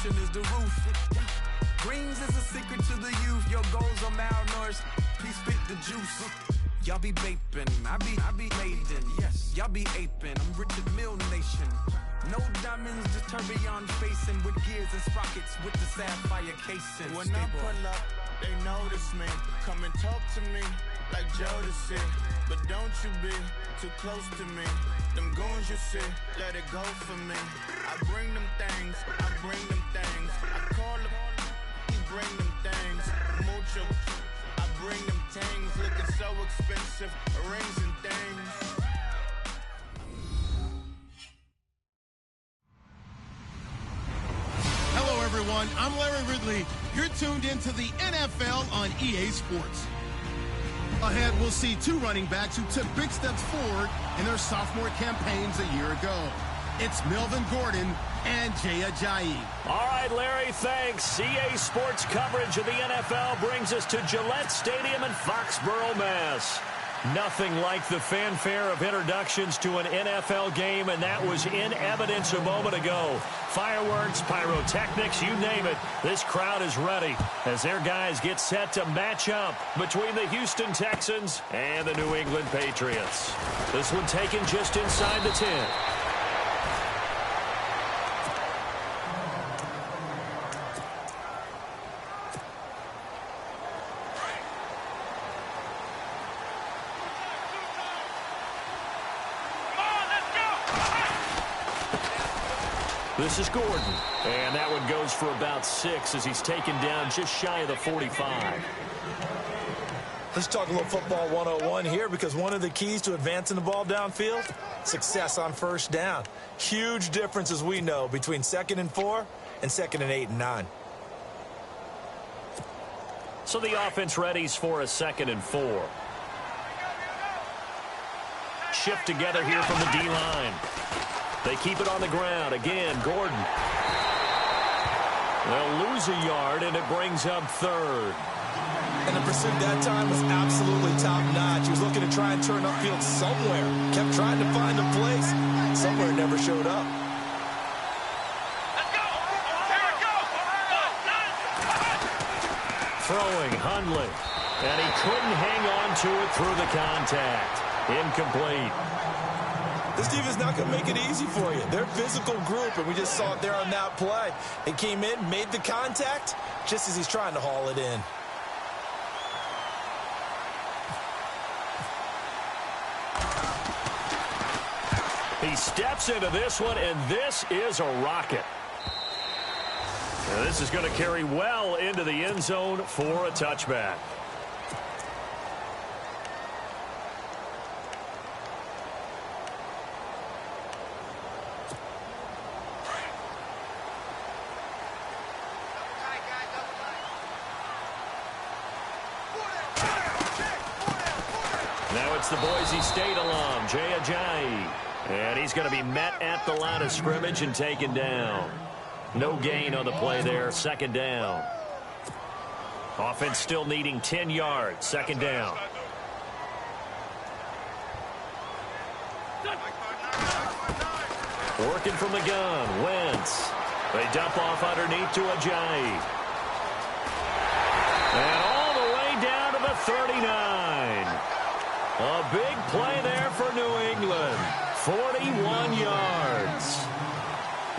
Nutrition is the roof. Greens is a secret to the youth. Your goals are malnourished. Please spit the juice. Y'all be vaping, I be laden. Yes, y'all be aping. I'm Richard Mill Nation. No diamonds, just tourbillon facing with gears and sprockets with the sapphire casing. When I pull up, they notice me. Come and talk to me like Jodeci. But don't you be too close to me. Them goons you see, let it go for me. I bring them things, I bring them things. I call them, he bring them things. Mucho, I bring them things. Looking so expensive, rings and things. Hello, everyone. I'm Larry Ridley. You're tuned into the NFL on EA Sports. Ahead, we'll see two running backs who took big steps forward in their sophomore campaigns a year ago. It's Melvin Gordon and Jay Ajayi. All right, Larry, thanks. EA Sports coverage of the NFL brings us to Gillette Stadium in Foxborough, Mass. Nothing like the fanfare of introductions to an NFL game, and that was in evidence a moment ago. Fireworks, pyrotechnics, you name it. This crowd is ready as their guys get set to match up between the Houston Texans and the New England Patriots. This one taken just inside the 10. This is Gordon, and that one goes for about 6 as he's taken down just shy of the 45. Let's talk a little football 101 here, because one of the keys to advancing the ball downfield, success on first down. Huge difference, as we know, between 2nd and 4 and 2nd and 8 and 9. So the offense readies for a 2nd and 4. Shift together here from the D-line. They keep it on the ground. Again, Gordon. They'll lose a yard, and it brings up 3rd. And the pursuit that time was absolutely top-notch. He was looking to try and turn upfield somewhere. Kept trying to find a place. Somewhere never showed up. Let's go! Here we go! Throwing, Hundley. And he couldn't hang on to it through the contact. Incomplete. This defense is not going to make it easy for you. They're a physical group, and we just saw it there on that play. They came in, made the contact, just as he's trying to haul it in. He steps into this one, and this is a rocket. Now, this is going to carry well into the end zone for a touchback. Now it's the Boise State alum, Jay Ajayi. And he's going to be met at the line of scrimmage and taken down. No gain on the play there, 2nd down. Offense still needing 10 yards, 2nd down. Working from the gun, Wentz. They dump off underneath to Ajayi. And all the way down to the 39. A big play there for New England. 41 yards.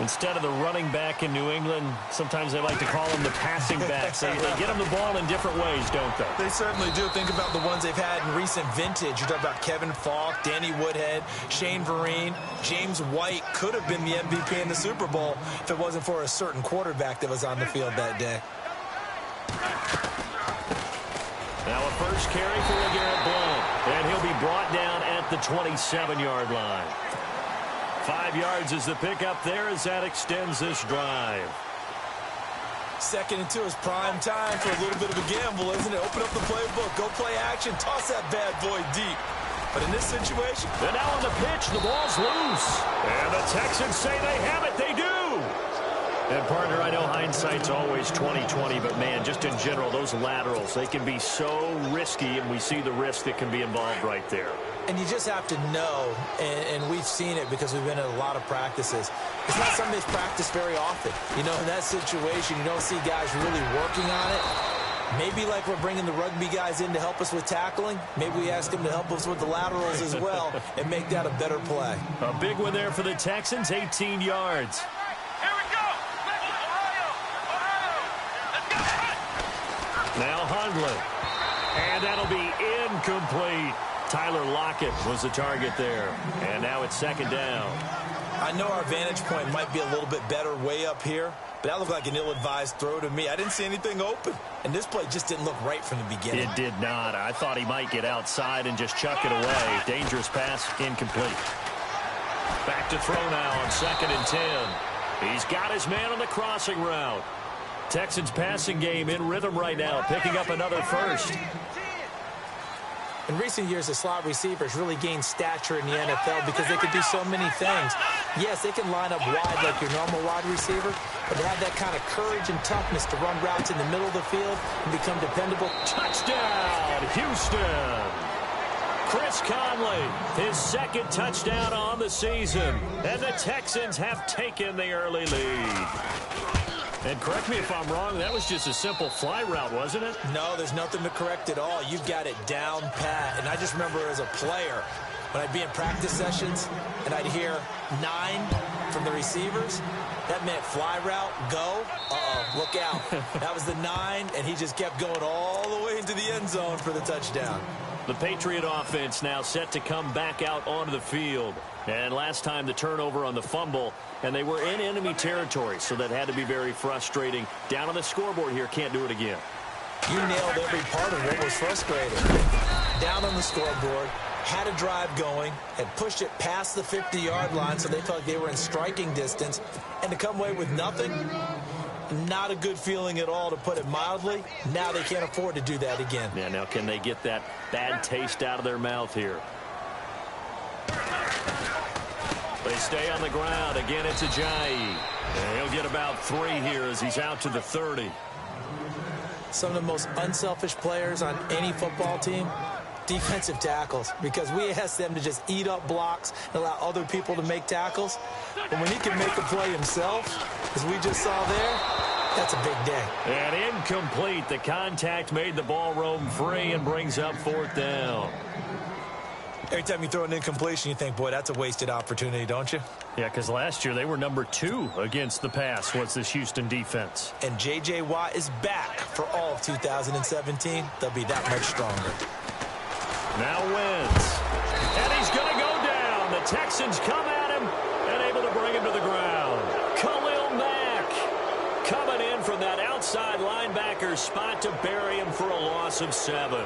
Instead of the running back in New England, sometimes they like to call them the passing backs. They get them the ball in different ways, don't they? They certainly do. Think about the ones they've had in recent vintage. You're talking about Kevin Falk, Danny Woodhead, Shane Vereen, James White could have been the MVP in the Super Bowl if it wasn't for a certain quarterback that was on the field that day. Now a first carry for LeGarrette Blount, and he'll be brought down at the 27-yard line. 5 yards is the pickup there as that extends this drive. 2nd and 2 is prime time for a little bit of a gamble, isn't it? Open up the playbook, go play action, toss that bad boy deep. But in this situation... And now on the pitch, the ball's loose. And the Texans say they have it. They do. And, partner, I know hindsight's always 20/20, but, man, just in general, those laterals, they can be so risky, and we see the risk that can be involved right there. And you just have to know, and we've seen it because we've been in a lot of practices. It's not something that's practiced very often. You know, in that situation, you don't see guys really working on it. Maybe like we're bringing the rugby guys in to help us with tackling. Maybe we ask them to help us with the laterals as well and make that a better play. A big one there for the Texans, 18 yards. Here we go. Ohio. Let's go. Now Hundley. And that'll be incomplete. Tyler Lockett was the target there. And now it's second down. I know our vantage point might be a little bit better way up here, but that looked like an ill-advised throw to me. I didn't see anything open, and this play just didn't look right from the beginning. It did not. I thought he might get outside and just chuck it away. Dangerous pass, incomplete. Back to throw now on 2nd and 10. He's got his man on the crossing route. Texans passing game in rhythm right now, picking up another first. In recent years, the slot receivers really gained stature in the NFL because they can do so many things. Yes, they can line up wide like your normal wide receiver, but they have that kind of courage and toughness to run routes in the middle of the field and become dependable. Touchdown, Houston! Chris Conley, his second touchdown on the season, and the Texans have taken the early lead. And correct me if I'm wrong, that was just a simple fly route, wasn't it? No, there's nothing to correct at all. You've got it down pat. And I just remember as a player, when I'd be in practice sessions and I'd hear 9 from the receivers, that meant fly route, go, look out. That was the 9, and he just kept going all the way into the end zone for the touchdown. The Patriot offense now set to come back out onto the field. And last time the turnover on the fumble, and they were in enemy territory, so that had to be very frustrating. Down on the scoreboard here, can't do it again. You nailed every part of what was frustrating. Down on the scoreboard, had a drive going, had pushed it past the 50-yard line so they felt like they were in striking distance, and to come away with nothing, not a good feeling at all, to put it mildly. Now they can't afford to do that again. Yeah, now can they get that bad taste out of their mouth here? They stay on the ground. Again, it's Ajayi. And he'll get about 3 here as he's out to the 30. Some of the most unselfish players on any football team, defensive tackles, because we ask them to just eat up blocks and allow other people to make tackles. But when he can make a play himself, as we just saw there, that's a big day. And incomplete. The contact made the ball roam free and brings up 4th down. Every time you throw an incompletion, you think, boy, that's a wasted opportunity, don't you? Yeah, because last year they were number 2 against the pass, was this Houston defense. And J.J. Watt is back for all of 2017. They'll be that much stronger. Now wins. And he's going to go down. The Texans come at him and able to bring him to the ground. Khalil Mack coming in from that outside linebacker spot to bury him for a loss of 7.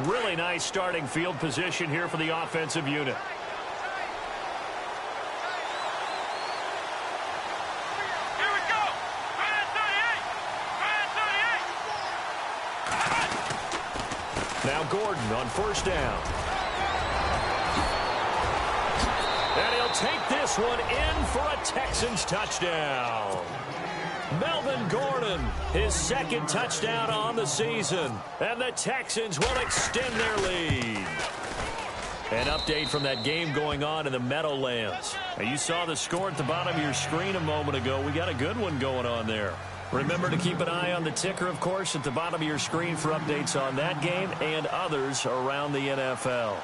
Really nice starting field position here for the offensive unit. Here we go. 38. Now Gordon on 1st down. And he'll take this one in for a Texans touchdown. Melvin Gordon, his 2nd touchdown on the season. And the Texans will extend their lead. An update from that game going on in the Meadowlands. Now, you saw the score at the bottom of your screen a moment ago. We got a good one going on there. Remember to keep an eye on the ticker, of course, at the bottom of your screen for updates on that game and others around the NFL.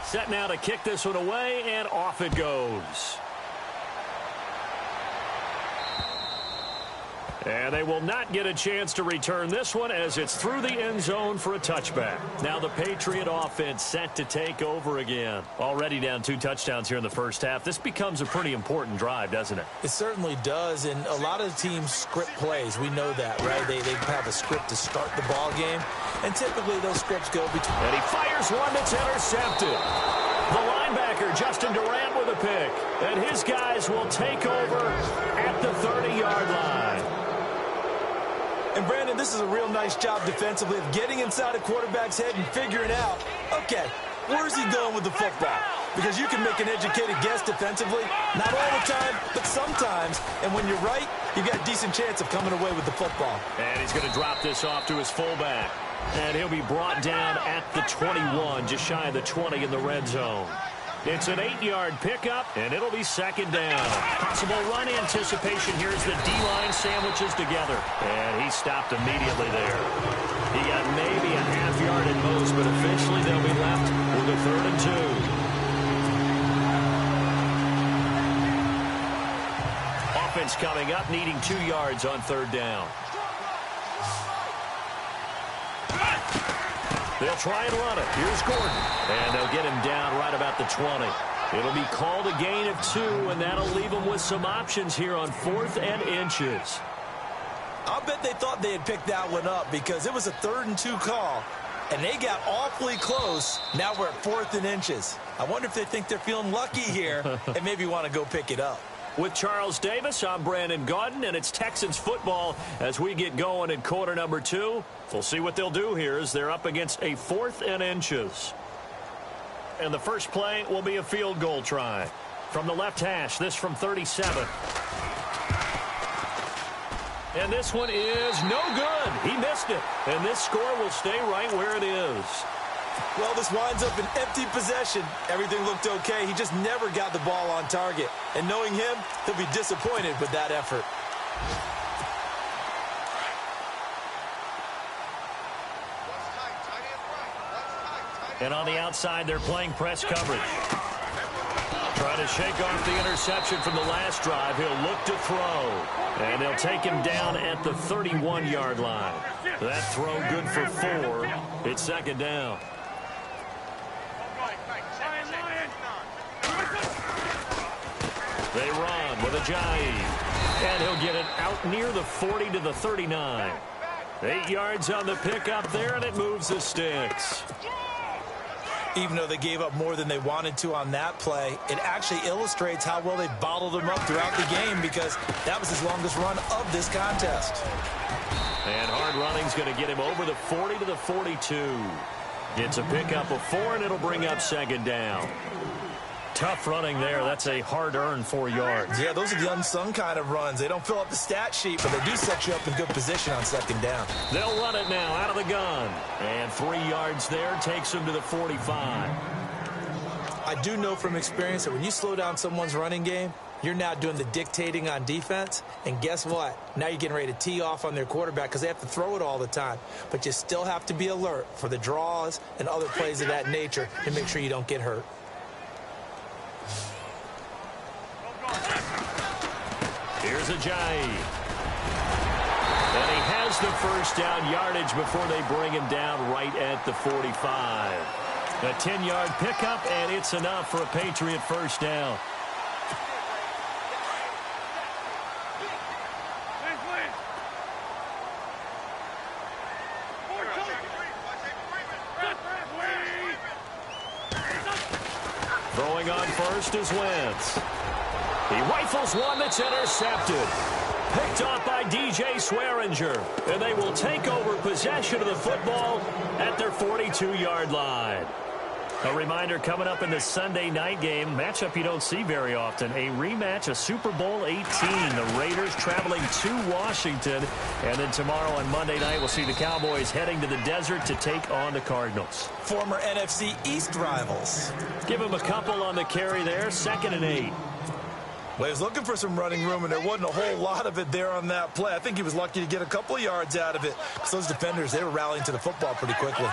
Set now to kick this one away, and off it goes. And they will not get a chance to return this one as it's through the end zone for a touchback. Now the Patriot offense set to take over again. Already down 2 touchdowns here in the first half. This becomes a pretty important drive, doesn't it? It certainly does, and a lot of teams script plays. We know that, right? They have a script to start the ball game, and typically those scripts go between. And he fires one that's intercepted. The linebacker, Justin Durant, with a pick. And his guys will take over at the 30-yard line. And, Brandon, this is a real nice job defensively of getting inside a quarterback's head and figuring out, okay, where's he going with the football? because you can make an educated guess defensively. Not all the time, but sometimes. And when you're right, you got a decent chance of coming away with the football. And he's going to drop this off to his fullback. And he'll be brought down at the 21, just shy of the 20 in the red zone. It's an 8-yard pickup, and it'll be second down. Possible run anticipation here as the D-line sandwiches together. And he stopped immediately there. He got maybe a half yard at most, but officially they'll be left with a 3rd and 2. Offense coming up, needing 2 yards on 3rd down. They'll try and run it. Here's Gordon. And they'll get him down right about the 20. It'll be called a gain of 2, and that'll leave them with some options here on 4th and inches. I'll bet they thought they had picked that one up because it was a 3rd and 2 call, and they got awfully close. Now we're at 4th and inches. I wonder if they think they're feeling lucky here and maybe want to go pick it up. With Charles Davis, I'm Brandon Gaudin, and it's Texans football as we get going in quarter number 2. We'll see what they'll do here as they're up against a 4th and inches. And the first play will be a field goal try. From the left hash, this from 37. And this one is no good. He missed it. And this score will stay right where it is. Well, this winds up an empty possession. Everything looked okay. He just never got the ball on target. And knowing him, he'll be disappointed with that effort. And on the outside, they're playing press coverage. Trying to shake off the interception from the last drive. He'll look to throw. And they'll take him down at the 31-yard line. That throw good for 4. It's second down. They run with Ajayi. And he'll get it out near the 40 to the 39. 8 yards on the pickup there, and it moves the sticks. Even though they gave up more than they wanted to on that play, it actually illustrates how well they bottled them up throughout the game because that was his longest run of this contest. And hard running's going to get him over the 40 to the 42. It's a pickup of 4, and it'll bring up second down. Tough running there. That's a hard-earned 4 yards. Yeah, those are the unsung kind of runs. They don't fill up the stat sheet, but they do set you up in good position on second down. They'll run it now out of the gun. And 3 yards there takes them to the 45. I do know from experience that when you slow down someone's running game, you're now doing the dictating on defense. And guess what? Now you're getting ready to tee off on their quarterback because they have to throw it all the time. But you still have to be alert for the draws and other plays of that nature to make sure you don't get hurt. Here's Ajayi. And he has the first down yardage before they bring him down right at the 45. A 10-yard pickup, and it's enough for a Patriot first down. Throwing on first is Wentz. He rifles one that's intercepted. Picked off by DJ Swearinger. And they will take over possession of the football at their 42-yard line. A reminder coming up in the Sunday night game, matchup you don't see very often, a rematch of Super Bowl 18. The Raiders traveling to Washington. And then tomorrow on Monday night, we'll see the Cowboys heading to the desert to take on the Cardinals. Former NFC East rivals. Give him a couple on the carry there, 2nd and 8. Well, he was looking for some running room, and there wasn't a whole lot of it there on that play. I think he was lucky to get a couple of yards out of it because those defenders, they were rallying to the football pretty quickly.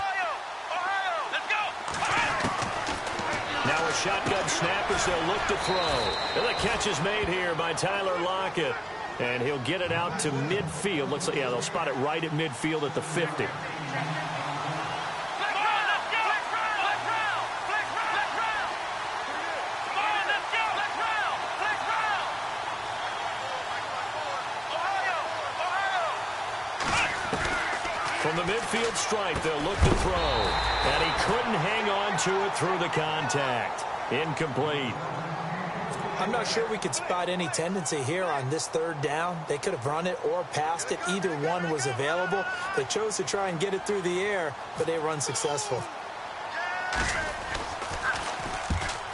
Now a shotgun snap as they'll look to throw. And the catch is made here by Tyler Lockett. And he'll get it out to midfield. Looks like, yeah, they'll spot it right at midfield at the 50. From the midfield stripe, they'll look to throw. And he couldn't hang on to it through the contact. Incomplete. I'm not sure we could spot any tendency here on this 3rd down. They could have run it or passed it. Either one was available. They chose to try and get it through the air, but they were unsuccessful.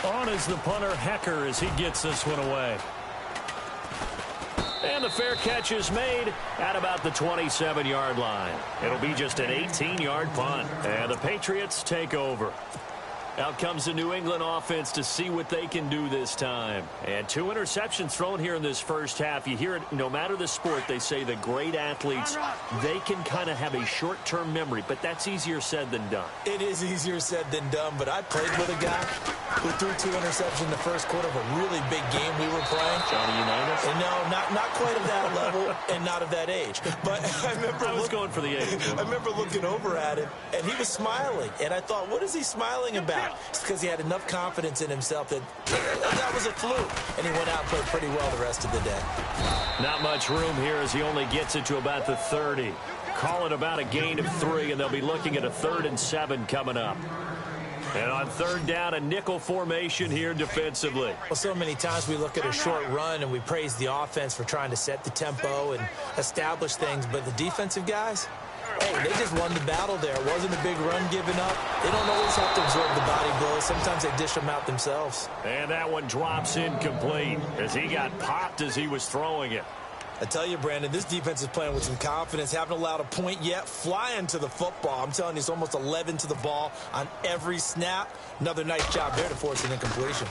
On is the punter, Hecker, as he gets this one away. And the fair catch is made at about the 27-yard line. It'll be just an 18-yard punt. And the Patriots take over. Out comes the New England offense to see what they can do this time. And 2 interceptions thrown here in this first half. You hear it, no matter the sport, they say the great athletes, they can kind of have a short-term memory, but that's easier said than done. It is easier said than done, but I played with a guy who threw 2 interceptions in the first quarter of a really big game we were playing. Johnny Unitas? And no, not quite of that level and not of that age. But I was going for the age. I remember looking over at him, and he was smiling. And I thought, what is he smiling about? It's because he had enough confidence in himself that was a fluke. And he went out and played pretty well the rest of the day. Not much room here as he only gets it to about the 30. Call it about a gain of 3, and they'll be looking at a 3rd and 7 coming up. And on 3rd down, a nickel formation here defensively. Well, so many times we look at a short run and we praise the offense for trying to set the tempo and establish things, but the defensive guys, hey, they just won the battle there. It wasn't a big run given up. They don't always have to absorb the body blows. Sometimes they dish them out themselves. And that one drops incomplete as he got popped as he was throwing it. I tell you, Brandon, this defense is playing with some confidence. Haven't allowed a point yet. Flying to the football. I'm telling you, it's almost 11 to the ball on every snap. Another nice job there to force an incompletion.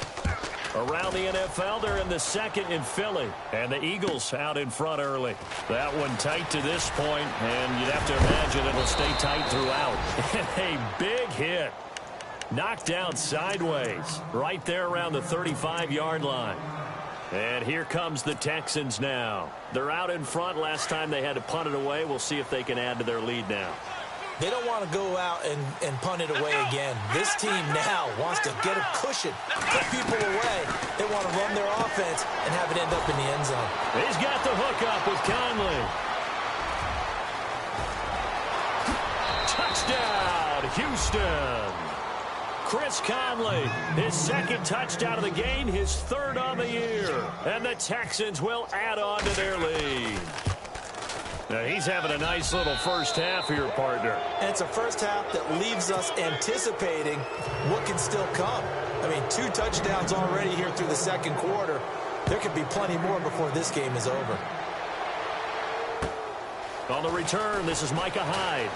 Around the NFL, they're in the 2nd in Philly. And the Eagles out in front early. That one tight to this point, and you'd have to imagine it'll stay tight throughout. A big hit. Knocked down sideways. Right there around the 35-yard line. And here comes the Texans now. They're out in front. Last time they had to punt it away. We'll see if they can add to their lead now. They don't want to go out and punt it away again. This team now wants to get a cushion, put people away. They want to run their offense and have it end up in the end zone. He's got the hook up with Conley. Touchdown, Houston. Chris Conley, his 2nd touchdown of the game, his 3rd on the year. And the Texans will add on to their lead. Now, he's having a nice little first half here, partner. And it's a first half that leaves us anticipating what can still come. I mean, 2 touchdowns already here through the 2nd quarter. There could be plenty more before this game is over. On the return, this is Micah Hyde.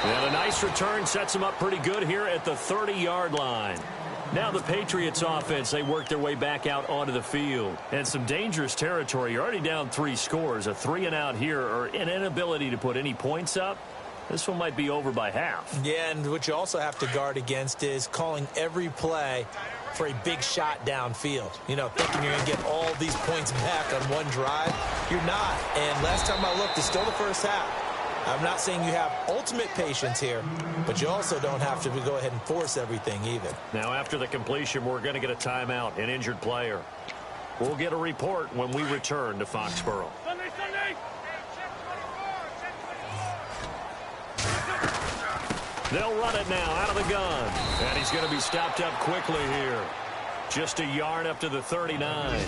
And a nice return sets him up pretty good here at the 30-yard line. Now the Patriots offense, they work their way back out onto the field. And some dangerous territory. You're already down 3 scores. A 3-and-out here, or an inability to put any points up. This one might be over by half. Yeah, and what you also have to guard against is calling every play for a big shot downfield. You know, thinking you're going to get all these points back on one drive. You're not. And last time I looked, it's still the first half. I'm not saying you have ultimate patience here, but you also don't have to go ahead and force everything either. Now, after the completion, we're going to get a timeout, an injured player. We'll get a report when we return to Foxborough. They'll run it now out of the gun. And he's going to be stopped up quickly here. Just a yard up to the 39.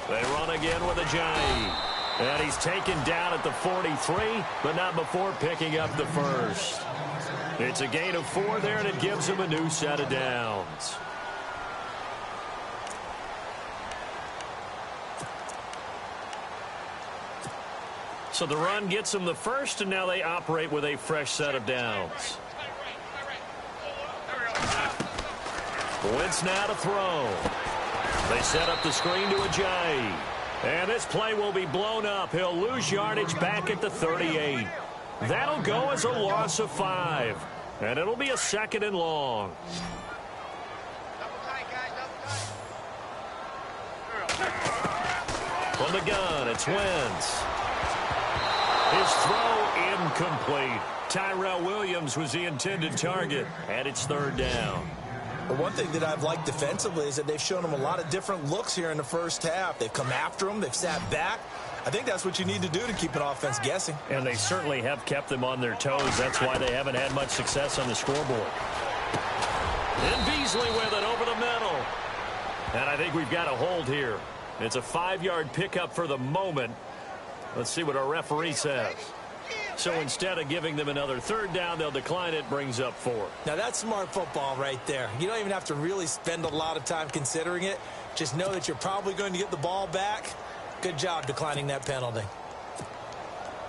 They run again with Ajayi. And he's taken down at the 43, but not before picking up the first. It's a gain of 4 there, and it gives him a new set of downs. So the run gets them the first, and now they operate with a fresh set of downs. Wentz now to throw. They set up the screen to Ajayi. And this play will be blown up. He'll lose yardage back at the 38. That'll go as a loss of 5. And it'll be a 2nd and long. From the gun, it's Wentz. His throw incomplete. Tyrell Williams was the intended target, and it's 3rd down. But one thing that I've liked defensively is that they've shown them a lot of different looks here in the first half. They've come after them. They've sat back. I think that's what you need to do to keep an offense guessing. And they certainly have kept them on their toes. That's why they haven't had much success on the scoreboard. And Beasley with it over the middle. And I think we've got a hold here. It's a 5-yard pickup for the moment. Let's see what our referee says. So instead of giving them another third down, they'll decline it, brings up 4. Now, that's smart football right there. You don't even have to really spend a lot of time considering it. Just know that you're probably going to get the ball back. Good job declining that penalty.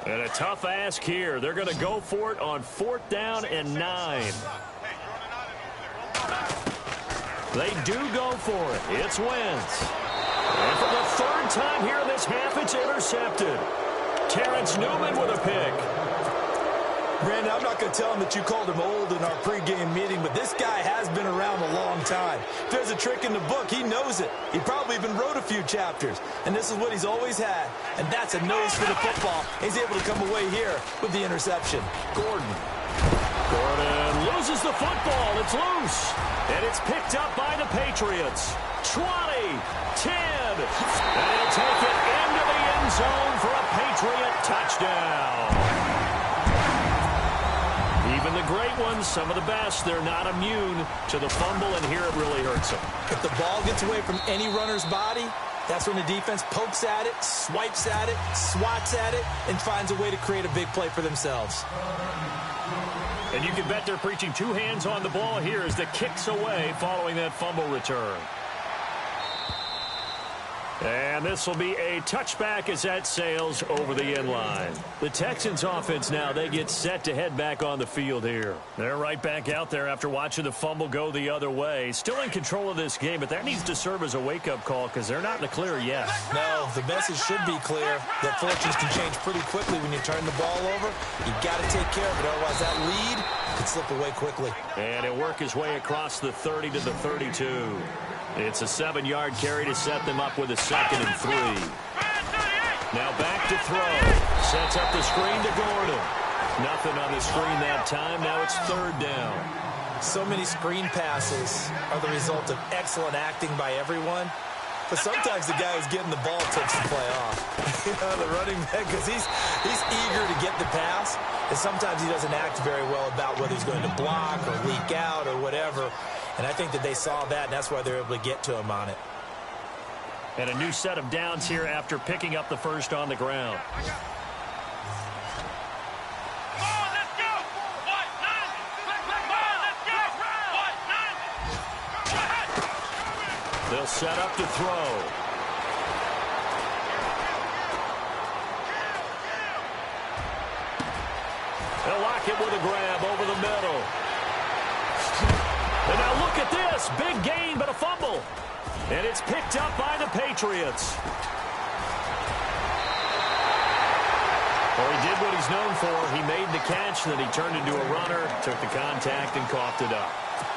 And a tough ask here. They're going to go for it on 4th down and 9. They do go for it. It's Wentz. And for the 3rd time here in this half, it's intercepted. Terrence Newman with a pick. Brandon, I'm not going to tell him that you called him old in our pregame meeting, but this guy has been around a long time. If there's a trick in the book, he knows it. He probably even wrote a few chapters, and this is what he's always had, and that's a nose for the football. He's able to come away here with the interception. Gordon loses the football. It's loose, and it's picked up by the Patriots. 20, 10, and he'll take it into the end zone for a Patriot touchdown. Even the great ones, some of the best, they're not immune to the fumble, and here it really hurts them. If the ball gets away from any runner's body, that's when the defense pokes at it, swipes at it, swats at it, and finds a way to create a big play for themselves. And you can bet they're preaching 2 hands on the ball here as the kick's away following that fumble return. And this will be a touchback as that sails over the end line. The Texans offense now, they get set to head back on the field here. They're right back out there after watching the fumble go the other way. Still in control of this game, but that needs to serve as a wake-up call because they're not in the clear yet. No, the message should be clear that fortunes can change pretty quickly when you turn the ball over. You've got to take care of it, otherwise that lead could slip away quickly. And he'll work his way across the 30 to the 32. It's a 7-yard carry to set them up with a 2nd and 3. Now back to throw. Sets up the screen to Gordon. Nothing on the screen that time. Now it's 3rd down. So many screen passes are the result of excellent acting by everyone. But sometimes the guy who's getting the ball takes the play off. You know, the running back, because he's eager to get the pass. And sometimes he doesn't act very well about whether he's going to block or leak out or whatever. And I think that they saw that, and that's why they're able to get to him on it. And a new set of downs here after picking up the first on the ground. They'll set up to throw. They'll lock it with a grab over the middle. And now look at this. Big gain, but a fumble. And it's picked up by the Patriots. Well, he did what he's known for. He made the catch, then he turned into a runner, took the contact, and coughed it up.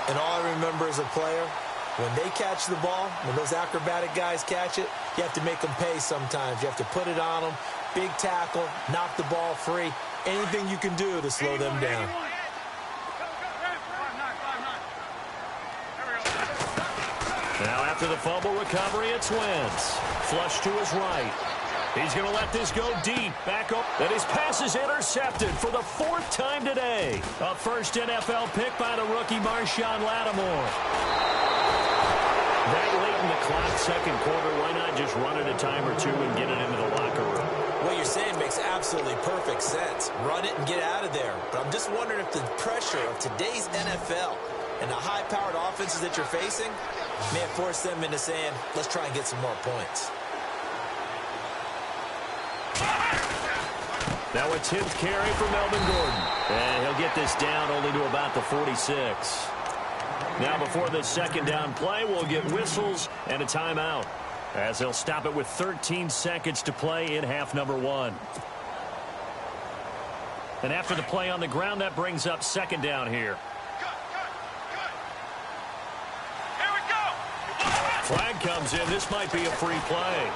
And all I remember as a player, when they catch the ball, when those acrobatic guys catch it, you have to make them pay sometimes. You have to put it on them, big tackle, knock the ball free, anything you can do to slow them down. Now after the fumble recovery, it's Wentz. Flush to his right. He's going to let this go deep. Back up. And his pass is intercepted for the 4th time today. A first NFL pick by the rookie Marshawn Lattimore. That late in the clock, 2nd quarter, why not just run it a time or 2 and get it into the locker room? What you're saying makes absolutely perfect sense. Run it and get out of there. But I'm just wondering if the pressure of today's NFL and the high-powered offenses that you're facing may have forced them into saying, let's try and get some more points. Now a 10th carry for Melvin Gordon. And he'll get this down only to about the 46. Now before the 2nd down play, we'll get whistles and a timeout, as they'll stop it with 13 seconds to play in half number 1. And after the play on the ground, that brings up 2nd down here. Flag comes in. This might be a free play.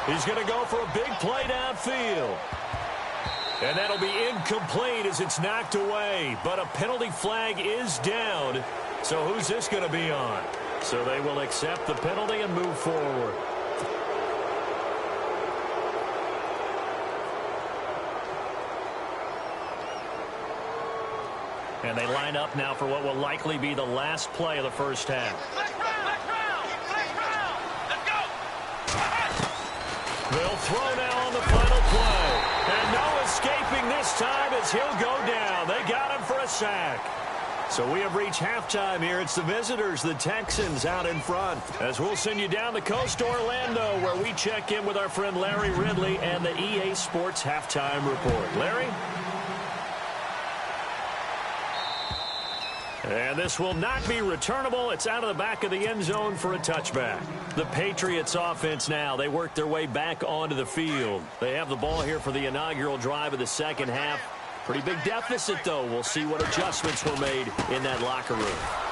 He's going to go for a big play downfield. And that'll be incomplete as it's knocked away. But a penalty flag is down. So who's this going to be on? So they will accept the penalty and move forward. And they line up now for what will likely be the last play of the first half. They'll throw now on the final play. And no escaping this time as he'll go down. They got him for a sack. So we have reached halftime here. It's the visitors, the Texans, out in front. As we'll send you down the coast to Orlando, where we check in with our friend Larry Ridley and the EA Sports Halftime Report. Larry? And this will not be returnable. It's out of the back of the end zone for a touchback. The Patriots offense now. They work their way back onto the field. They have the ball here for the inaugural drive of the second half. Pretty big deficit, though. We'll see what adjustments were made in that locker room.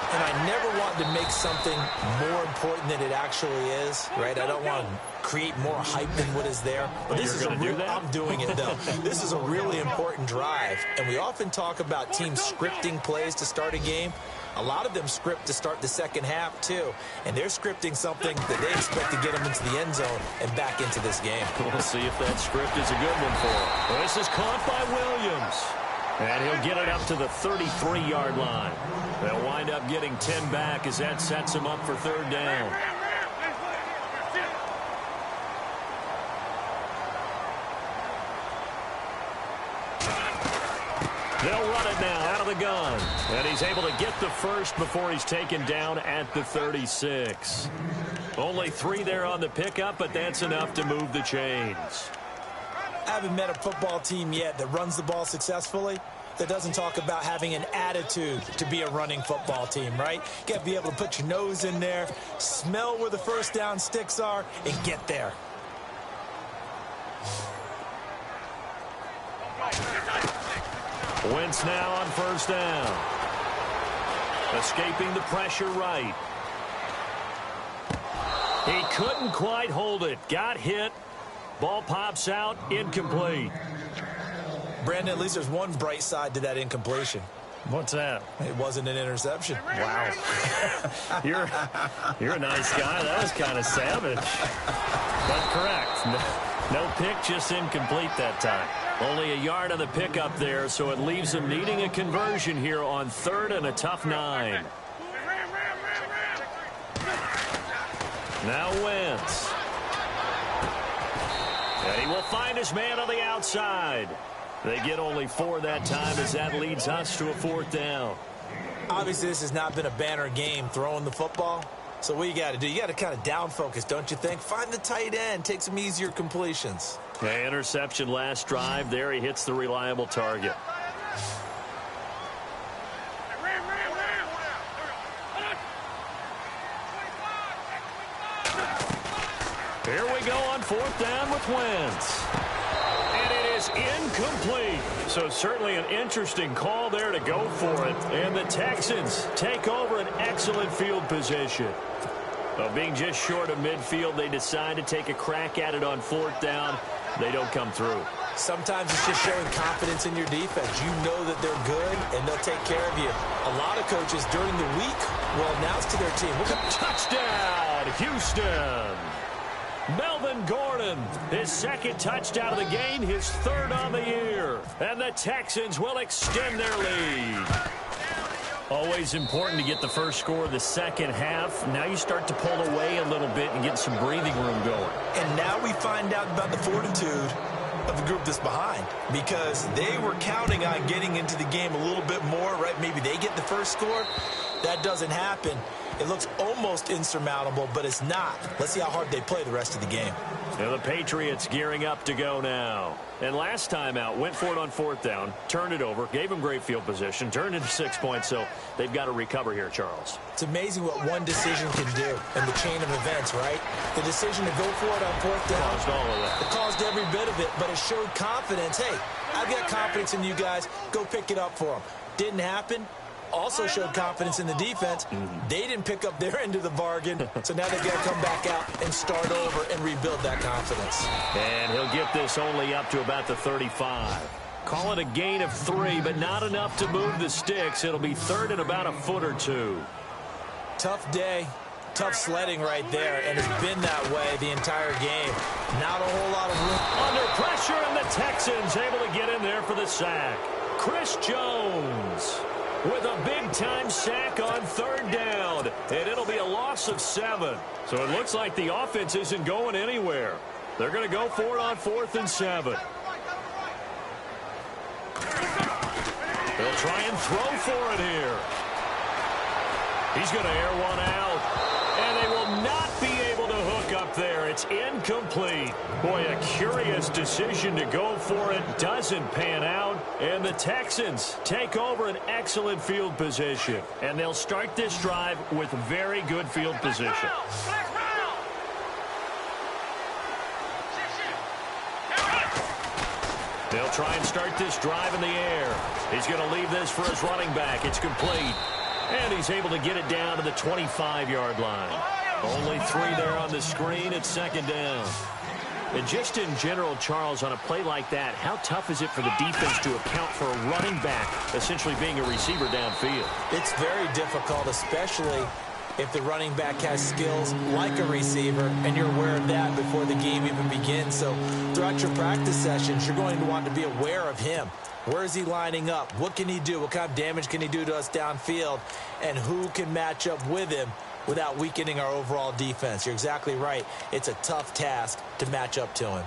And I never want to make something more important than it actually is, right? I don't want to create more hype than what is there. But this is a real, I'm doing it, though. This is a really important drive. And we often talk about teams scripting plays to start a game. A lot of them script to start the second half, too. And they're scripting something that they expect to get them into the end zone and back into this game. We'll see if that script is a good one for them. Well, this is caught by Williams. And he'll get it up to the 33-yard line. They'll wind up getting 10 back as that sets them up for third down. They'll run it now out of the gun. And he's able to get the first before he's taken down at the 36. Only 3 there on the pickup, but that's enough to move the chains. I haven't met a football team yet that runs the ball successfully that doesn't talk about having an attitude to be a running football team, right? You got to be able to put your nose in there, smell where the first down sticks are, and get there. Wentz now on first down. Escaping the pressure right. He couldn't quite hold it. Got hit. Ball pops out. Incomplete. Brandon, at least there's one bright side to that incompletion. What's that? It wasn't an interception. Wow. You're a nice guy. That was kind of savage. But correct. No pick, just incomplete that time. Only a yard on the pickup there, so it leaves them needing a conversion here on third and a tough 9. Now Wentz. And he will find his man on the outside. They get only 4 that time as that leads us to a fourth down. Obviously, this has not been a banner game throwing the football. So what you got to do, you got to kind of down focus, don't you think? Find the tight end, take some easier completions. Yeah, interception last drive. There he hits the reliable target. Here we go on fourth down with Wentz. And it is incomplete. So certainly an interesting call there to go for it. And the Texans take over an excellent field position. Well, being just short of midfield, they decide to take a crack at it on fourth down. They don't come through. Sometimes it's just showing confidence in your defense. You know that they're good, and they'll take care of you. A lot of coaches during the week will announce to their team, look at touchdown, Houston. Melvin Gordon, his second touchdown of the game, his third on the year. And the Texans will extend their lead. Always important to get the first score of the second half. Now you start to pull away a little bit and get some breathing room going. And now we find out about the fortitude of the group that's behind, because they were counting on getting into the game a little bit more, right? Maybe they get the first score. That doesn't happen. It looks almost insurmountable, but it's not. Let's see how hard they play the rest of the game. And the Patriots gearing up to go now. And last time out, went for it on fourth down, turned it over, gave them great field position, turned into 6 points, so they've got to recover here, Charles. It's amazing what one decision can do in the chain of events, right? The decision to go for it on fourth down. Caused all of that. It caused every bit of it, but it showed confidence. Hey, I've got confidence in you guys. Go pick it up for them. Didn't happen. Also showed confidence in the defense. They didn't pick up their end of the bargain, so now they've got to come back out and start over and rebuild that confidence. And he'll get this only up to about the 35. Call it a gain of 3, but not enough to move the sticks. It'll be third and about a foot or 2. Tough day, tough sledding right there, and it's been that way the entire game. Not a whole lot of room. Under pressure, and the Texans able to get in there for the sack. Chris Jones with a big-time sack on third down, and it'll be a loss of 7. So it looks like the offense isn't going anywhere. They're going to go for it on 4th and 7. They'll try and throw for it here. He's going to air one out. And they will not be able to hook up there. It's incomplete. Boy, a curious decision to go for it. Doesn't pan out. And the Texans take over an excellent field position. And they'll start this drive with very good field position. They'll try and start this drive in the air. He's going to leave this for his running back. It's complete. And he's able to get it down to the 25-yard line. Only 3 there on the screen. It's 2nd down. And just in general, Charles, on a play like that, how tough is it for the defense to account for a running back essentially being a receiver downfield? It's very difficult, especially if the running back has skills like a receiver, and you're aware of that before the game even begins. So throughout your practice sessions, you're going to want to be aware of him. Where is he lining up? What can he do? What kind of damage can he do to us downfield? And who can match up with him without weakening our overall defense? You're exactly right. It's a tough task to match up to him.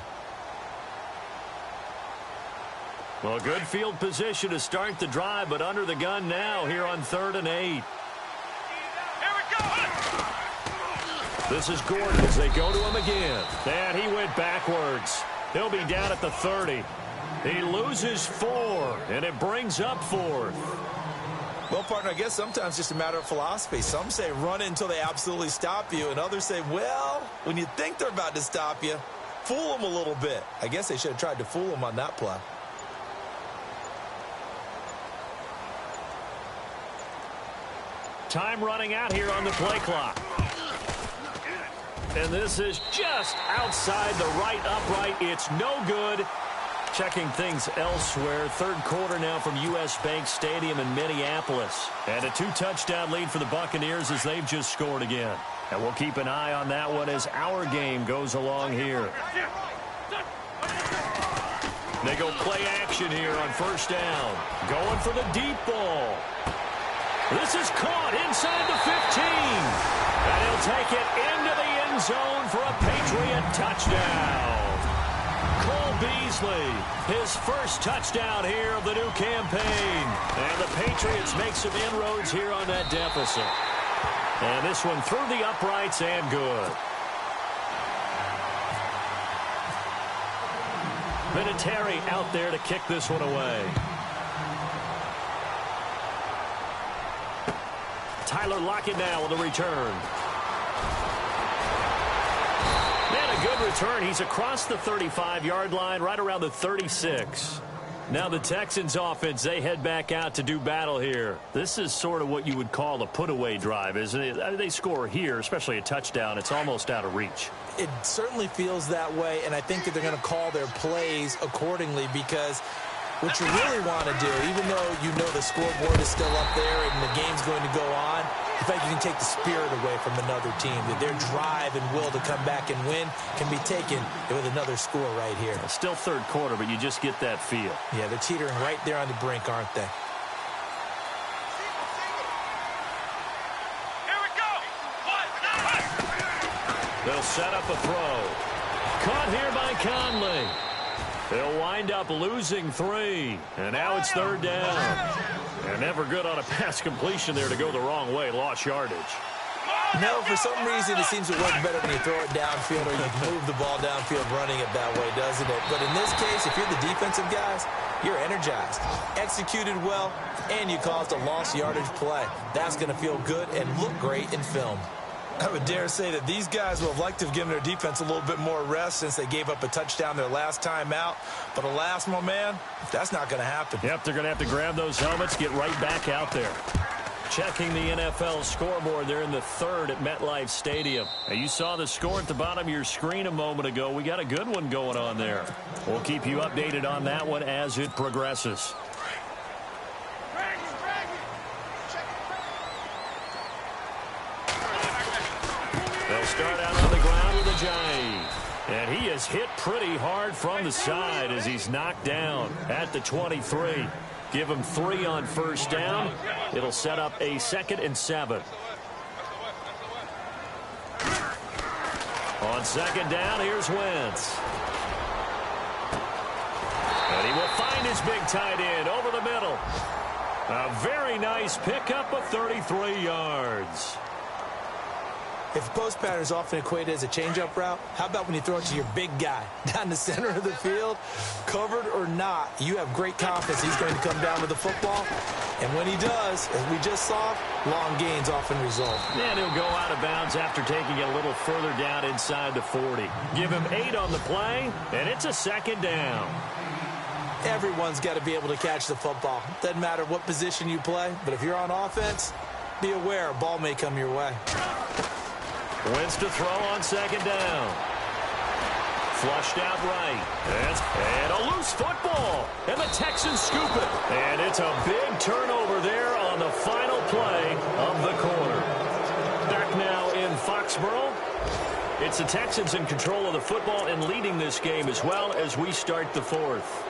Well, good field position to start the drive, but under the gun now here on 3rd and 8. This is Gordon as they go to him again. And he went backwards. He'll be down at the 30. He loses 4, and it brings up 4th. Well, partner, I guess sometimes it's just a matter of philosophy. Some say run until they absolutely stop you, and others say, well, when you think they're about to stop you, fool them a little bit. I guess they should have tried to fool them on that play. Time running out here on the play clock. And this is just outside the right upright. It's no good. Checking things elsewhere. 3rd quarter now from U.S. Bank Stadium in Minneapolis. And a 2-touchdown lead for the Buccaneers as they've just scored again. And we'll keep an eye on that one as our game goes along here. They go play action here on 1st down. Going for the deep ball. This is caught inside the 15. And he'll take it into the end zone for a Patriot touchdown. Cole Beasley, his first touchdown here of the new campaign. And the Patriots make some inroads here on that deficit. And this one through the uprights and good. Vinatieri out there to kick this one away. Tyler Lockett now with a return. And a good return. He's across the 35-yard line, right around the 36. Now the Texans offense, they head back out to do battle here. This is sort of what you would call a put-away drive, isn't it? I mean, they score here, especially a touchdown. It's almost out of reach. It certainly feels that way, and I think that they're going to call their plays accordingly because what you really want to do, even though you know the scoreboard is still up there and the game's going to go on, in fact, you can take the spirit away from another team. That their drive and will to come back and win can be taken with another score right here. It's still 3rd quarter, but you just get that feel. Yeah, they're teetering right there on the brink, aren't they? Here we go. They'll set up a throw. Caught here by Conley. They'll wind up losing 3. And now it's 3rd down. And never good on a pass completion there to go the wrong way. Lost yardage. No, for some reason it seems to work better when you throw it downfield or you move the ball downfield running it that way, doesn't it? But in this case, if you're the defensive guys, you're energized, executed well, and you caused a lost yardage play. That's going to feel good and look great in film. I would dare say that these guys would have liked to have given their defense a little bit more rest since they gave up a touchdown their last time out. But alas, my man, that's not going to happen. Yep, they're going to have to grab those helmets, get right back out there. Checking the NFL scoreboard there in the 3rd at MetLife Stadium. Now, you saw the score at the bottom of your screen a moment ago. We got a good one going on there. We'll keep you updated on that one as it progresses. They'll start out on the ground with a jive. And he is hit pretty hard from the side as he's knocked down at the 23. Give him 3 on 1st down. It'll set up a 2nd and 7. On second down, here's Wentz. And he will find his big tight end over the middle. A very nice pickup of 33 yards. If post pattern is often equated as a change-up route, how about when you throw it to your big guy down the center of the field? Covered or not, you have great confidence he's going to come down with the football. And when he does, as we just saw, long gains often result. And he'll go out of bounds after taking it a little further down inside the 40. Give him 8 on the play, and it's a second down. Everyone's got to be able to catch the football. Doesn't matter what position you play, but if you're on offense, be aware a ball may come your way. Wentz to throw on second down. Flushed out right. And a loose football. And the Texans scoop it. And it's a big turnover there on the final play of the quarter. Back now in Foxborough. It's the Texans in control of the football and leading this game as well as we start the fourth.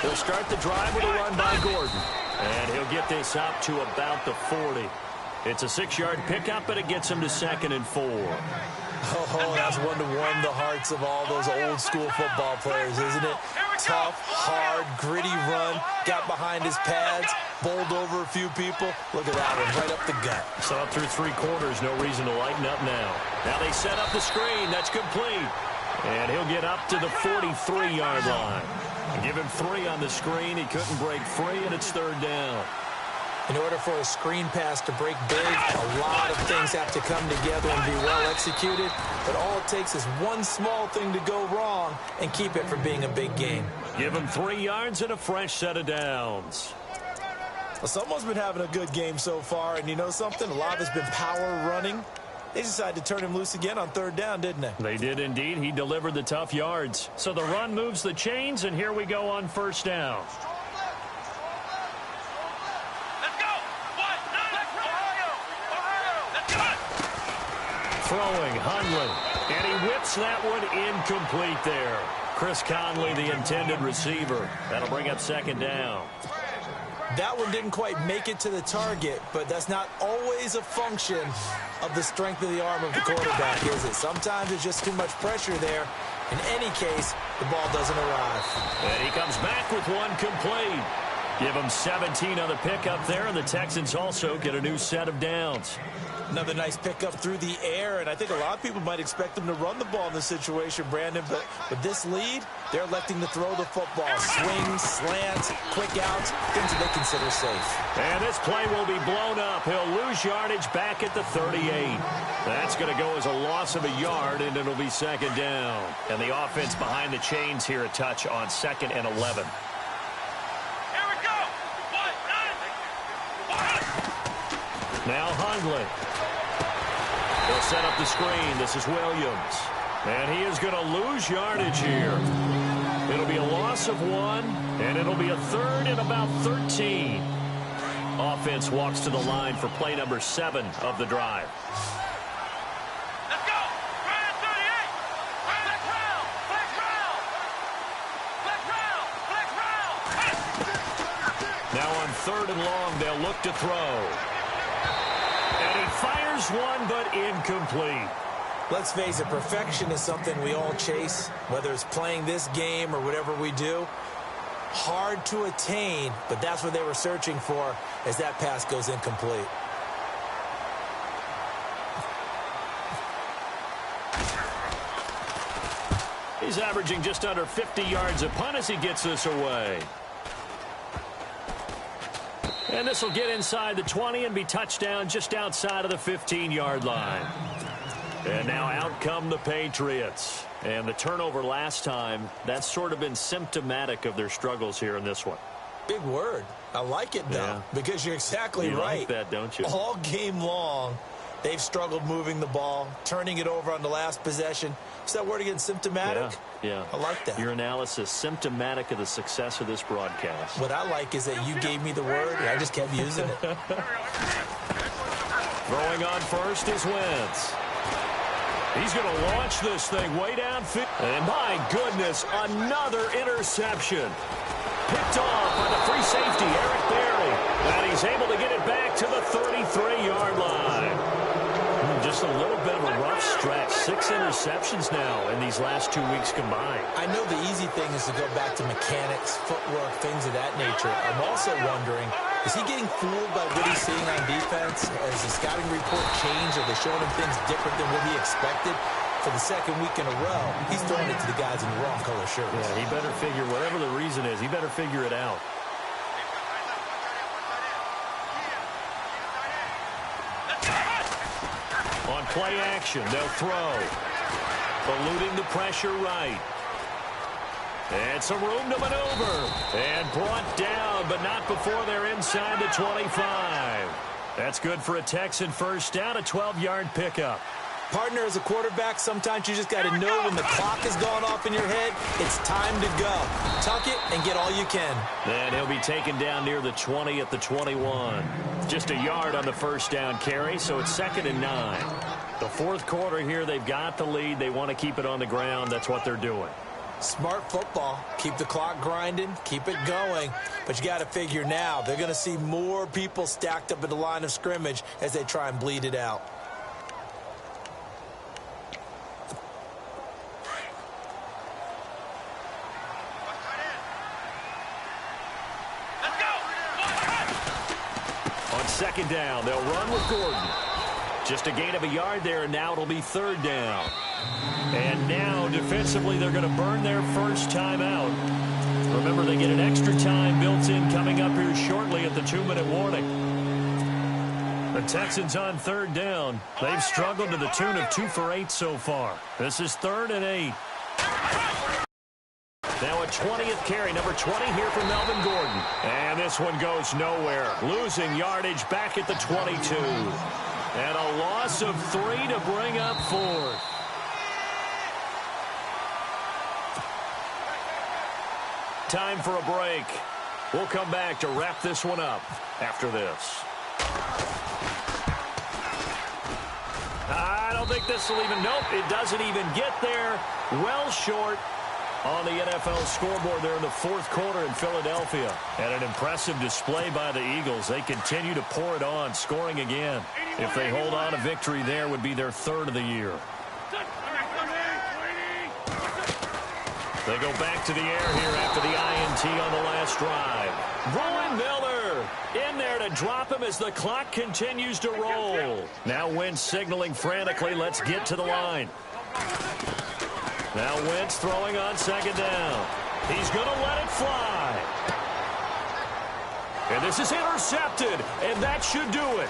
He'll start the drive with a run by Gordon. And he'll get this up to about the 40. It's a 6-yard pickup, but it gets him to 2nd and 4. Oh, that's one to warm the hearts of all those old-school football players, isn't it? Tough, hard, gritty run. Got behind his pads, bowled over a few people. Look at that one, right up the gut. Saw it through 3 quarters. No reason to lighten up now. Now they set up the screen. That's complete. And he'll get up to the 43-yard line. Give him 3 on the screen. He couldn't break free, and it's 3rd down. In order for a screen pass to break big, a lot of things have to come together and be well executed. But all it takes is one small thing to go wrong and keep it from being a big game. Give him 3 yards and a fresh set of downs. Well, someone's been having a good game so far, and you know something? A lot of it's been power running. They decided to turn him loose again on 3rd down, didn't they? They did indeed. He delivered the tough yards. So the run moves the chains, and here we go on 1st down. Let's go! Ohio! Let's go! Throwing, Hundley. And he whips that one incomplete there. Chris Conley, the intended receiver. That'll bring up 2nd down. That one didn't quite make it to the target, but that's not always a function of the strength of the arm of the quarterback, is it? Sometimes it's just too much pressure there. In any case, the ball doesn't arrive. And he comes back with one complete. Give him 17 on the pickup there, and the Texans also get a new set of downs. Another nice pickup through the air, and I think a lot of people might expect them to run the ball in this situation, Brandon, but with this lead, they're electing to throw the football. Swings, slants, quick outs, things that they consider safe. And this play will be blown up. He'll lose yardage back at the 38. That's going to go as a loss of a yard, and it'll be 2nd down. And the offense behind the chains here a touch on 2nd and 11. Here we go! Now Hundley. They'll set up the screen. This is Williams. And he is going to lose yardage here. It'll be a loss of 1, and it'll be a 3rd and about 13. Offense walks to the line for play number 7 of the drive. Let's go! Ryan 38! Flex round! Flex round! Flex round! Flex round! Now on 3rd and long, they'll look to throw. And he fires one, but incomplete. Let's face it, perfection is something we all chase, whether it's playing this game or whatever we do. Hard to attain, but that's what they were searching for as that pass goes incomplete. He's averaging just under 50 yards a punt as he gets this away. And this will get inside the 20 and be touchdown just outside of the 15-yard line. And now out come the Patriots. And the turnover last time, that's sort of been symptomatic of their struggles here in this one. Big word. I like it, though, because you're exactly right. You like that, don't you? All game long, they've struggled moving the ball, turning it over on the last possession. Is that word again, symptomatic? Yeah. I like that. Your analysis, symptomatic of the success of this broadcast. What I like is that you gave me the word, and I just kept using it. Throwing on first is Wentz. He's going to launch this thing way downfield. And my goodness, another interception. Picked off by the free safety, Eric Berry. And he's able to get it back to the 33-yard line. Just a little bit of a rough stretch. 6 interceptions now in these last 2 weeks combined. I know the easy thing is to go back to mechanics, footwork, things of that nature. I'm also wondering, is he getting fooled by what he's seeing on defense? Has the scouting report changed? Are they showing him things different than what he expected? For the second week in a row, he's throwing it to the guys in the wrong color shirts. Yeah, he better figure, whatever the reason is, he better figure it out. On play action, they'll throw. Eluding the pressure right. And some room to maneuver. And brought down, but not before they're inside the 25. That's good for a Texan first down, a 12-yard pickup. Partner, as a quarterback, sometimes you just got to know when the clock has gone off in your head, it's time to go. Tuck it and get all you can. And he'll be taken down near the 20 at the 21. Just a yard on the first down carry, so it's 2nd and 9. The fourth quarter here, they've got the lead. They want to keep it on the ground. That's what they're doing. Smart football. Keep the clock grinding. Keep it going. But you got to figure now, they're going to see more people stacked up at the line of scrimmage as they try and bleed it out. Second down, they'll run with Gordon. Just a gain of a yard there, and now it'll be 3rd down. And now, defensively, they're going to burn their first time out. Remember, they get an extra time built in coming up here shortly at the 2-minute warning. The Texans on 3rd down. They've struggled to the tune of 2 for 8 so far. This is 3rd and 8. Now a 20th carry, number 20 here from Melvin Gordon. And this one goes nowhere. Losing yardage back at the 22. And a loss of 3 to bring up 4th. Time for a break. We'll come back to wrap this one up after this. I don't think this will even, nope, it doesn't even get there. Well short. On the NFL scoreboard there in the fourth quarter in Philadelphia. And an impressive display by the Eagles. They continue to pour it on, scoring again. If they hold on, a victory there would be their 3rd of the year. They go back to the air here after the INT on the last drive. Rowan Miller in there to drop him as the clock continues to roll. Now Wentz signaling frantically, let's get to the line. Now Wentz throwing on 2nd down. He's going to let it fly. And this is intercepted, and that should do it.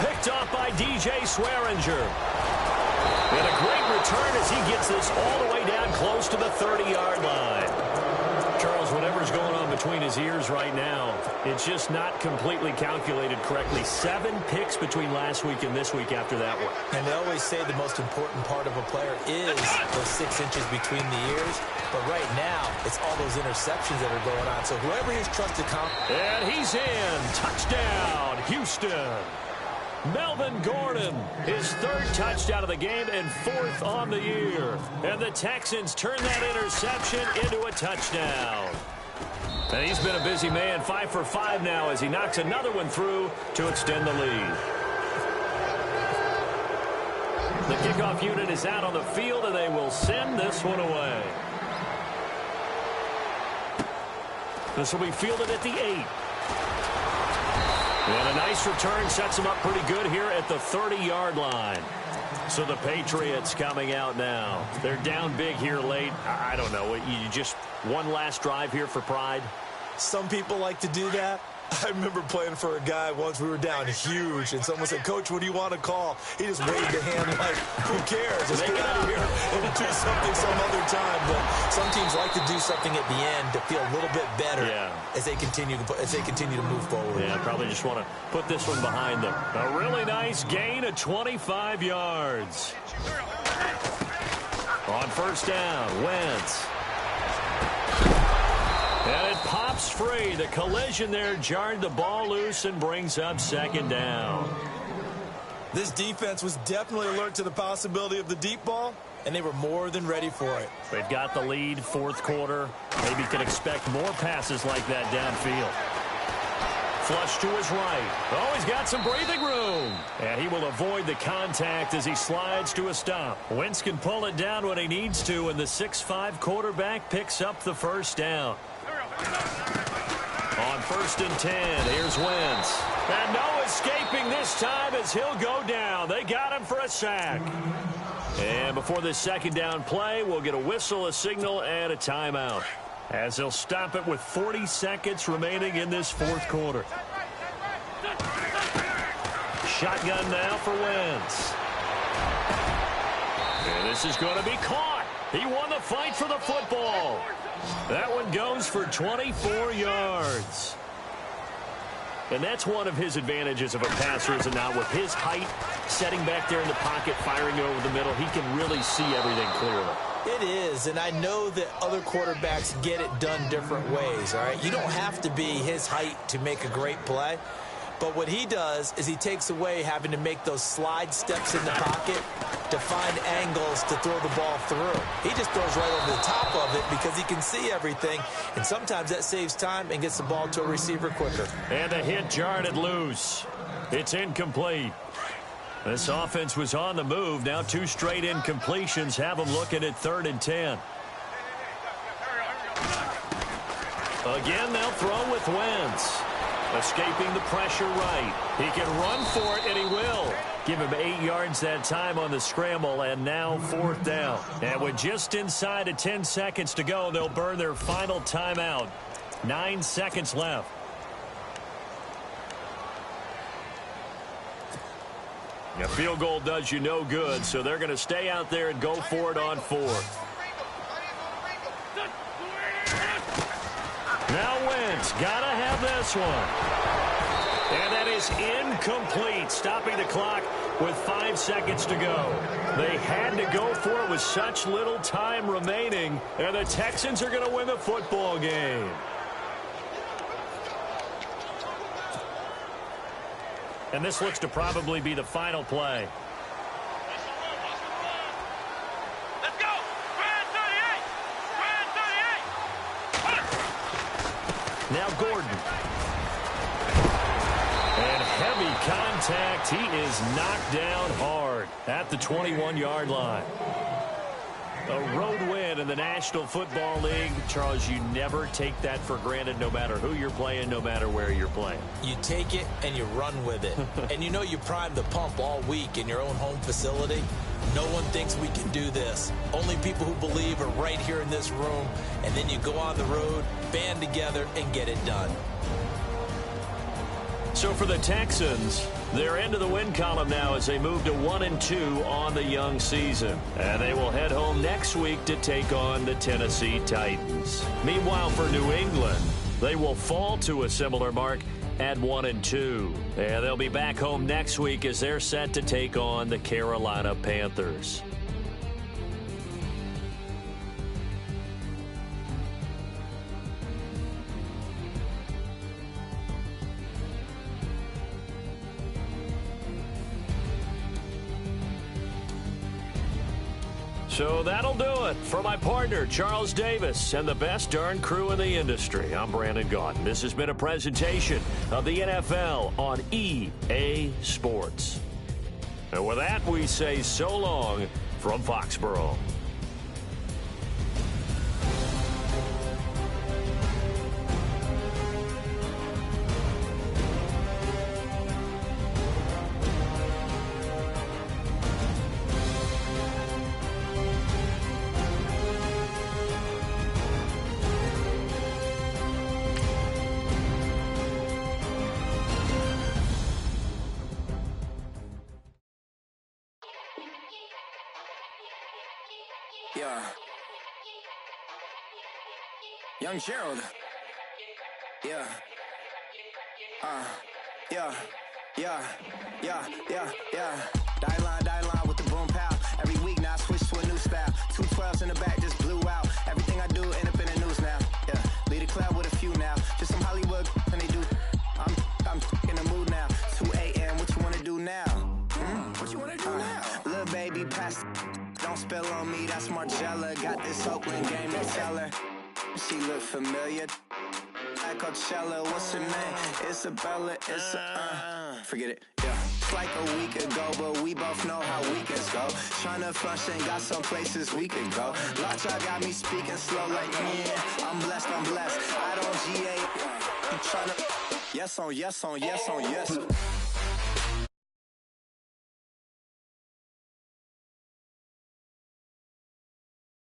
Picked off by DJ Swearinger. And a great return as he gets this all the way down close to the 30-yard line. Charles, whatever's going on between his ears right now, it's just not completely calculated correctly. 7 picks between last week and this week after that one. And they always say the most important part of a player is those 6 inches between the ears. But right now, it's all those interceptions that are going on. So whoever his trusted and he's in. Touchdown, Houston. Melvin Gordon, his 3rd touchdown of the game and 4th on the year. And the Texans turn that interception into a touchdown. And he's been a busy man, 5 for 5 now as he knocks another one through to extend the lead. The kickoff unit is out on the field, and they will send this one away. This will be fielded at the 8. And a nice return sets them up pretty good here at the 30-yard line. So the Patriots coming out now. They're down big here late. I don't know. You just one last drive here for pride? Some people like to do that. I remember playing for a guy once. We were down huge, and someone said, "Coach, what do you want to call?" He just waved a hand like, "Who cares? Let's get out of here and do something some other time." But some teams like to do something at the end to feel a little bit better as they continue to move forward. Yeah, probably just want to put this one behind them. A really nice gain of 25 yards. On first down, Wentz. And it pops free. The collision there jarred the ball loose and brings up 2nd down. This defense was definitely alert to the possibility of the deep ball, and they were more than ready for it. They've got the lead, fourth quarter. Maybe can expect more passes like that downfield. Flush to his right. Oh, he's got some breathing room. And he will avoid the contact as he slides to a stop. Wentz can pull it down when he needs to, and the 6'5" quarterback picks up the first down. On 1st and 10, here's Wentz. And no escaping this time as he'll go down. They got him for a sack. And before this second down play, we'll get a whistle, a signal, and a timeout, as they'll stop it with 40 seconds remaining in this fourth quarter. Shotgun now for Wentz. And this is going to be caught. He won the fight for the football. That one goes for 24 yards. And that's one of his advantages of a passer, is it not? With his height, setting back there in the pocket, firing over the middle, he can really see everything clearly. It is, and I know that other quarterbacks get it done different ways, all right? You don't have to be his height to make a great play. But what he does is he takes away having to make those slide steps in the pocket to find angles to throw the ball through. He just throws right over the top of it because he can see everything, and sometimes that saves time and gets the ball to a receiver quicker. And the hit jarred it loose. It's incomplete. This offense was on the move. Now 2 straight incompletions have them looking at 3rd and 10. Again, they'll throw with Wentz. Escaping the pressure right. He can run for it, and he will. Give him 8 yards that time on the scramble, and now 4th down. And with just inside of 10 seconds to go, they'll burn their final timeout. 9 seconds left. A field goal does you no good, so they're going to stay out there and go for it on 4th. Now Wentz, gotta have this one. And that is incomplete, stopping the clock with 5 seconds to go. They had to go for it with such little time remaining, and the Texans are going to win the football game. And this looks to probably be the final play. Let's go! Brand 38! Brand 38! Now Gordon. And heavy contact. He is knocked down hard at the 21-yard line. A road win in the National Football League. Charles, you never take that for granted, no matter who you're playing, no matter where you're playing. You take it and you run with it. And you know you primed the pump all week in your own home facility. No one thinks we can do this. Only people who believe are right here in this room. And then you go on the road, band together, and get it done. So for the Texans, they're into the win column now as they move to 1-2 on the young season. And they will head home next week to take on the Tennessee Titans. Meanwhile, for New England, they will fall to a similar mark at 1-2. And they'll be back home next week as they're set to take on the Carolina Panthers. So that'll do it. For my partner, Charles Davis, and the best darn crew in the industry, I'm Brandon Gaudin. This has been a presentation of the NFL on EA Sports. And with that, we say so long from Foxborough. Yeah. Young Gerald. Yeah. Yeah. Die line with the boom pow. Every week now I switch to a new style. 212s in the back just blew out. Everything I do end up in the news now. Yeah. Lead a club with a few now. Just some Hollywood and they do. I'm in the mood now. 2 a.m. What you wanna do now? What you wanna do now? Little baby, pass. Don't spill on me, that's Margella. Got this Oakland game to tell her. She look familiar. At Coachella, what's her name? Isabella, forget it, yeah. It's like a week ago, but we both know how weekends go. Tryna function, got some places we could go. Lockjaw got me speaking slow like, yeah, I'm blessed. I don't GA. You tryna, yes on yes on yes on yes.